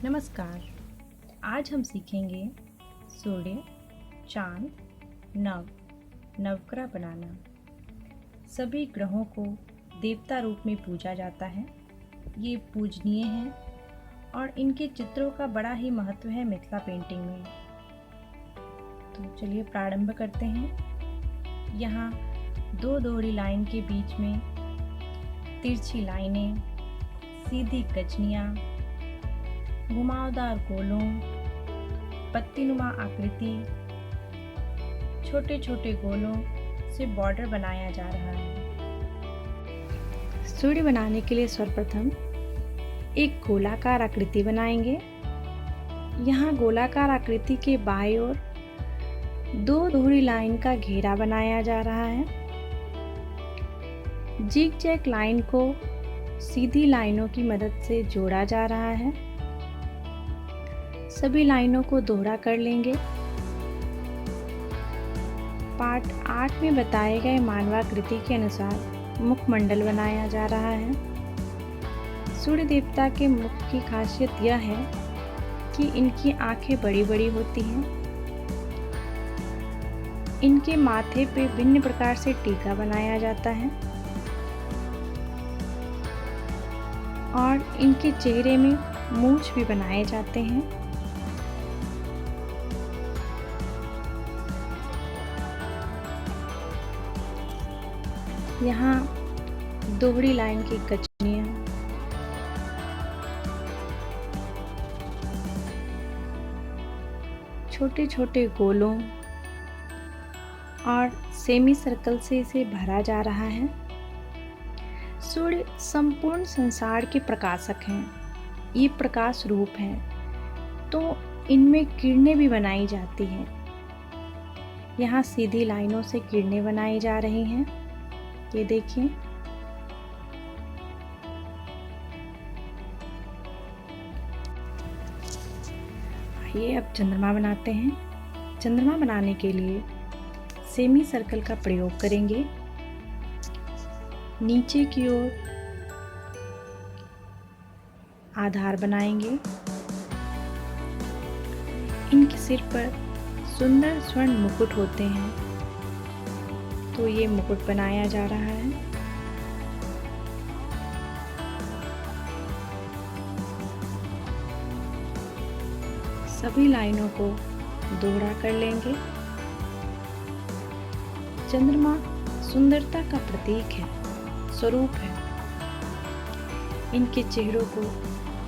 नमस्कार। आज हम सीखेंगे सूर्य, चांद, नव, नवग्रह बनाना। सभी ग्रहों को देवता रूप में पूजा जाता है। ये पूजनीय हैं और इनके चित्रों का बड़ा ही महत्व है मिथिला पेंटिंग में। तो चलिए प्रारंभ करते हैं। यहाँ दो दोहरी लाइन के बीच में तिरछी लाइनें, सीधी कचनियाँ, घुमावदार गोलों, पत्तीनुमा आकृति, छोटे छोटे गोलों से बॉर्डर बनाया जा रहा है। सूर्य बनाने के लिए सर्वप्रथम एक गोलाकार आकृति बनाएंगे। यहाँ गोलाकार आकृति के बाईं ओर दो दोहरी लाइन का घेरा बनाया जा रहा है। जिग जैग लाइन को सीधी लाइनों की मदद से जोड़ा जा रहा है। सभी लाइनों को दोहरा कर लेंगे। पाठ 8 में बताए गए मानवाकृति के अनुसार मुखमंडल बनाया जा रहा है। सूर्य देवता के मुख की खासियत यह है कि इनकी आंखें बड़ी बड़ी होती हैं। इनके माथे पे भिन्न प्रकार से टीका बनाया जाता है और इनके चेहरे में मूंछ भी बनाए जाते हैं। यहाँ दोहरी लाइन की कचनियाँ, छोटे छोटे गोलों और सेमी सर्कल से इसे भरा जा रहा है। सूर्य संपूर्ण संसार के प्रकाशक हैं। ये प्रकाश रूप हैं, तो इनमें किरणें भी बनाई जाती हैं। यहाँ सीधी लाइनों से किरणें बनाई जा रही हैं। ये देखिए, आइए अब चंद्रमा बनाते हैं। चंद्रमा बनाने के लिए सेमी सर्कल का प्रयोग करेंगे। नीचे की ओर आधार बनाएंगे। इनके सिर पर सुंदर स्वर्ण मुकुट होते हैं, तो ये मुकुट बनाया जा रहा है। सभी लाइनों को दोहरा कर लेंगे। चंद्रमा सुंदरता का प्रतीक है, स्वरूप है। इनके चेहरों को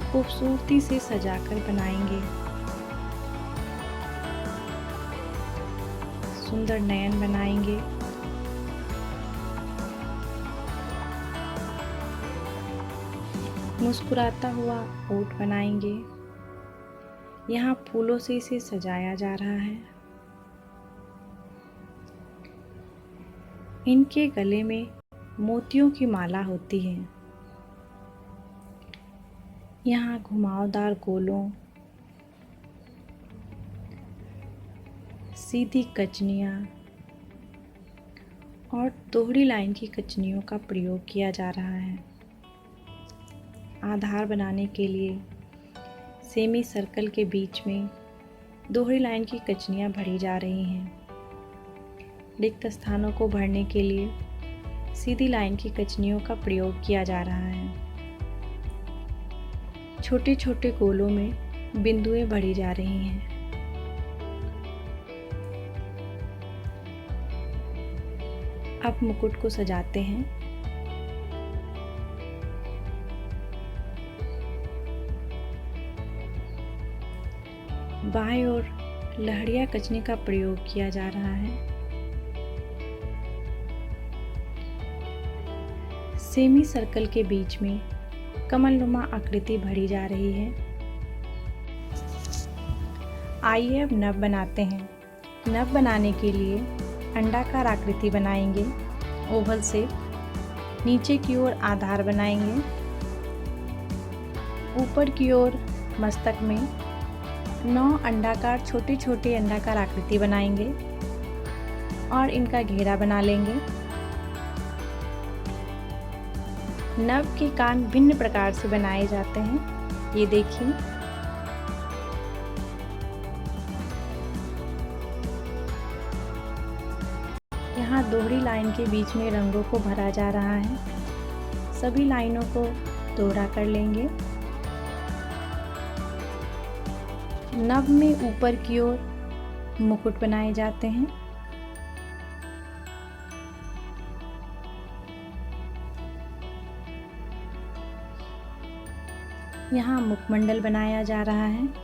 खूबसूरती से सजाकर बनाएंगे। सुंदर नयन बनाएंगे। मुस्कुराता हुआ ओठ बनाएंगे। यहाँ फूलों से इसे सजाया जा रहा है। इनके गले में मोतियों की माला होती है। यहाँ घुमावदार गोलों, सीधी कचनियाँ और दोहरी लाइन की कचनियों का प्रयोग किया जा रहा है। आधार बनाने के लिए सेमी सर्कल के बीच में दोहरी लाइन की कचनियाँ भरी जा रही हैं। रिक्त स्थानों को भरने के लिए सीधी लाइन की कचनियों का प्रयोग किया जा रहा है। छोटे छोटे गोलों में बिंदुएं भरी जा रही हैं। अब मुकुट को सजाते हैं। बाएं ओर लहरिया कचने का प्रयोग किया जा रहा है। सेमी सर्कल के बीच में कमलनुमा आकृति भरी जा रही है। आइए अब नव बनाते हैं। नव बनाने के लिए अंडाकार आकृति बनाएंगे, ओवल शेप। नीचे की ओर आधार बनाएंगे। ऊपर की ओर मस्तक में 9 अंडाकार छोटे छोटे अंडाकार आकृति बनाएंगे और इनका घेरा बना लेंगे। नव के कान भिन्न प्रकार से बनाए जाते हैं। ये देखिए, यहाँ दोहरी लाइन के बीच में रंगों को भरा जा रहा है। सभी लाइनों को दोहरा कर लेंगे। नभ में ऊपर की ओर मुकुट बनाए जाते हैं। यहाँ मुखमंडल बनाया जा रहा है।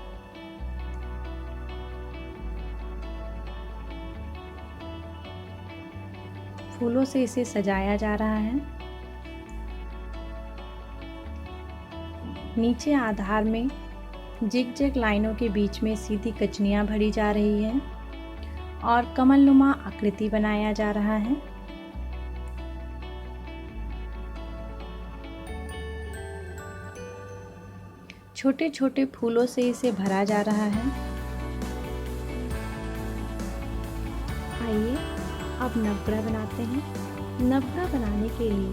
फूलों से इसे सजाया जा रहा है। नीचे आधार में जिग-जैग लाइनों के बीच में सीधी कचनियाँ भरी जा रही हैं और कमलनुमा आकृति बनाया जा रहा है। छोटे छोटे फूलों से इसे भरा जा रहा है। आइए अब नवग्रह बनाते हैं। नवग्रह बनाने के लिए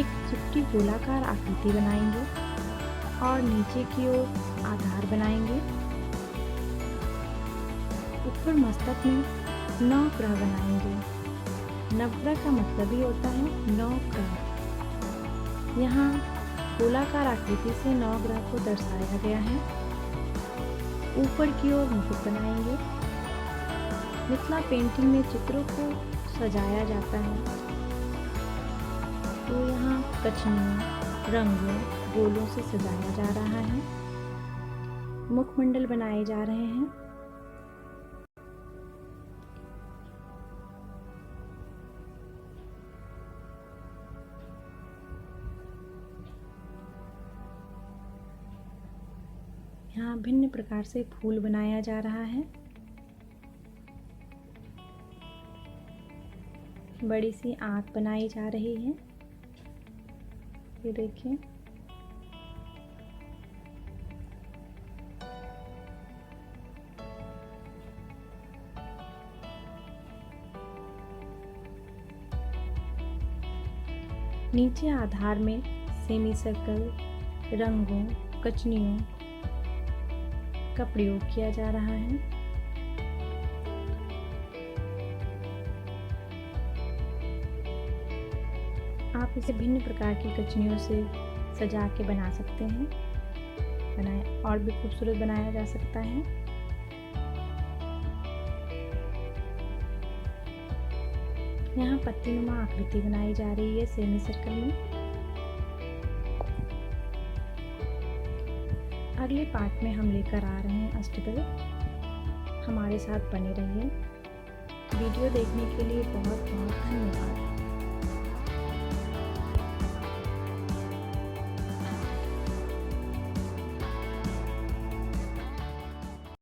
एक चुटकी गोलाकार आकृति बनाएंगे और नीचे की ओर आधार बनाएंगे। ऊपर मस्तक में 9 ग्रह बनाएंगे। नवग्रह का मतलब ही होता है 9 ग्रह। यहाँ गोलाकार आकृति से 9 ग्रह को दर्शाया गया है। ऊपर की ओर मुकुट बनाएंगे। मिथिला पेंटिंग में चित्रों को सजाया जाता है, तो यहाँ कचनियों, रंगों, गोलों से सजाया जा रहा है। मुखमंडल बनाए जा रहे हैं। यहाँ भिन्न प्रकार से फूल बनाया जा रहा है। बड़ी सी आँख बनाई जा रही है। ये देखिए। नीचे आधार में सेमी सर्कल, रंगों, कचनियों का प्रयोग किया जा रहा है। आप इसे भिन्न प्रकार की कचनियों से सजा के बना सकते हैं। बनाए और भी खूबसूरत बनाया जा सकता है। यहाँ पत्तीनुमा आकृति बनाई जा रही है सेमी सर्कल में। अगले पार्ट में हम लेकर आ रहे हैं अष्टदल। हमारे साथ बने रहिए। वीडियो देखने के लिए बहुत बहुत धन्यवाद।